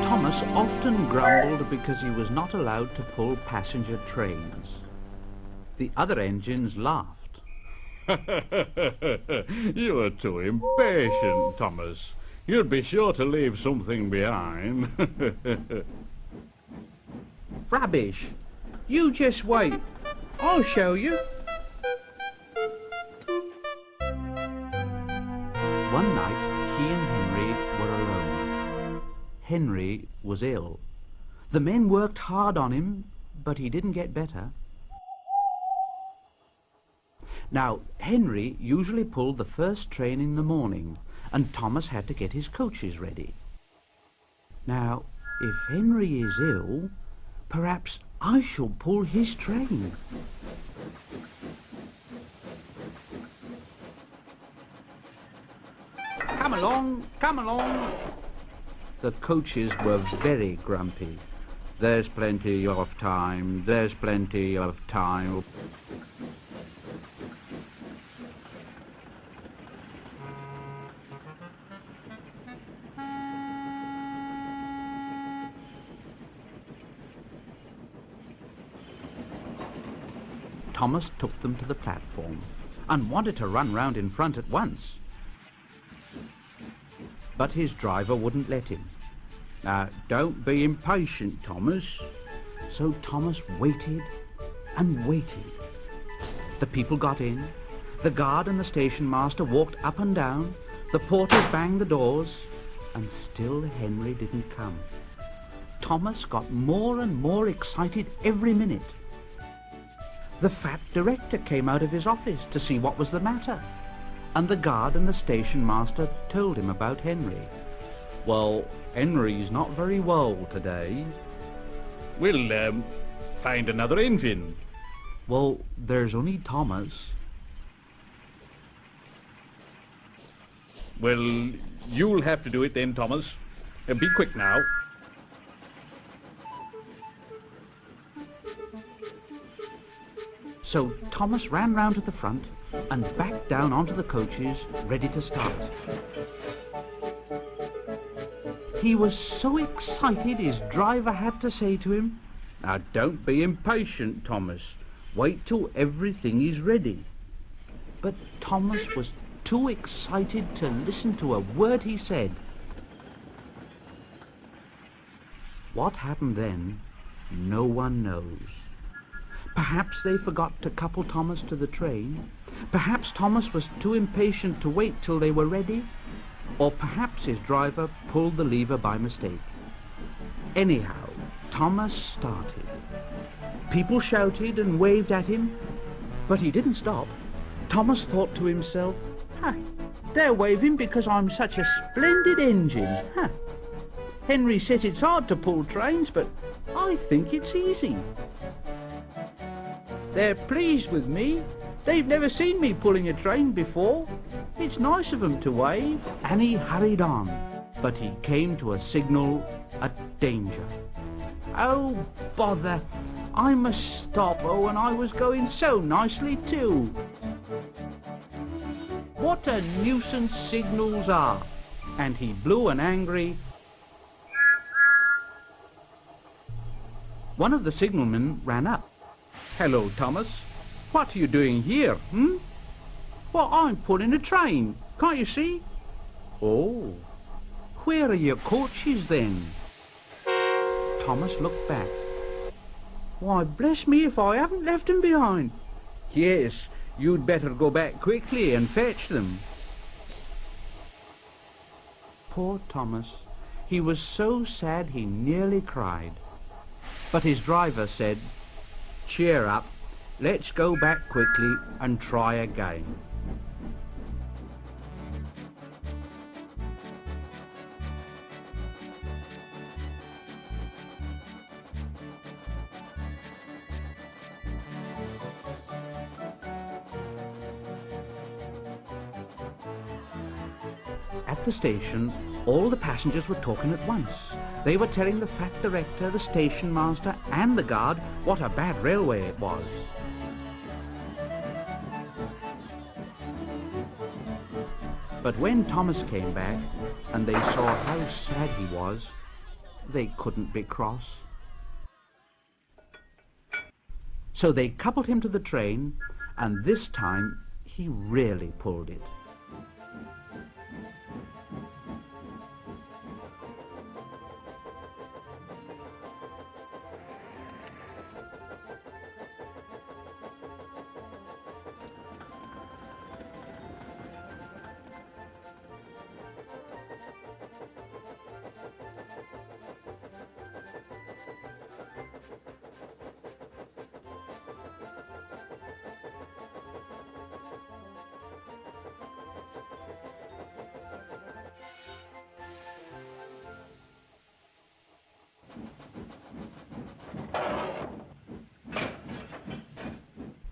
Thomas often grumbled because he was not allowed to pull passenger trains. The other engines laughed. You are too impatient, Thomas. You'll be sure to leave something behind. Rubbish! You just wait. I'll show you. One night, he and Henry were alone. Henry was ill. The men worked hard on him, but he didn't get better. Now, Henry usually pulled the first train in the morning, and Thomas had to get his coaches ready. Now, if Henry is ill, perhaps I shall pull his train. Come along, come along. The coaches were very grumpy. There's plenty of time, there's plenty of time. Thomas took them to the platform and wanted to run round in front at once. But his driver wouldn't let him. Now, don't be impatient, Thomas. So Thomas waited and waited. The people got in. The guard and the station master walked up and down. The porters banged the doors. And still Henry didn't come. Thomas got more and more excited every minute. The fat director came out of his office to see what was the matter, and the guard and the station master told him about Henry. Well, Henry's not very well today. We'll find another engine. Well, there's only Thomas. Well, you'll have to do it then, Thomas. Be quick now. So Thomas ran round to the front and back down onto the coaches, ready to start. He was so excited his driver had to say to him, "Now don't be impatient, Thomas. Wait till everything is ready." But Thomas was too excited to listen to a word he said. What happened then, no one knows. Perhaps they forgot to couple Thomas to the train. Perhaps Thomas was too impatient to wait till they were ready. Or perhaps his driver pulled the lever by mistake. Anyhow, Thomas started. People shouted and waved at him, but he didn't stop. Thomas thought to himself, they're waving because I'm such a splendid engine. Henry says it's hard to pull trains, but I think it's easy. They're pleased with me. They've never seen me pulling a train before. It's nice of them to wave. And he hurried on, but he came to a signal at danger. Oh, bother. I must stop. Oh, and I was going so nicely too. What a nuisance signals are. And he blew an angry... One of the signalmen ran up. "Hello, Thomas. What are you doing here, Well, I'm pulling a train. Can't you see?" "Oh, where are your coaches then?" Thomas looked back. "Why, bless me if I haven't left them behind." "Yes, you'd better go back quickly and fetch them." Poor Thomas. He was so sad he nearly cried. But his driver said, "Cheer up. Let's go back quickly and try again." At the station, all the passengers were talking at once. They were telling the fat director, the station master, and the guard what a bad railway it was. But when Thomas came back and they saw how sad he was, they couldn't be cross. So they coupled him to the train, and this time he really pulled it.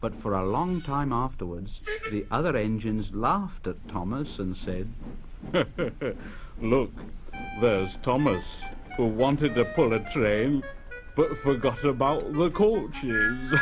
But for a long time afterwards, the other engines laughed at Thomas and said, Look, there's Thomas, who wanted to pull a train, but forgot about the coaches.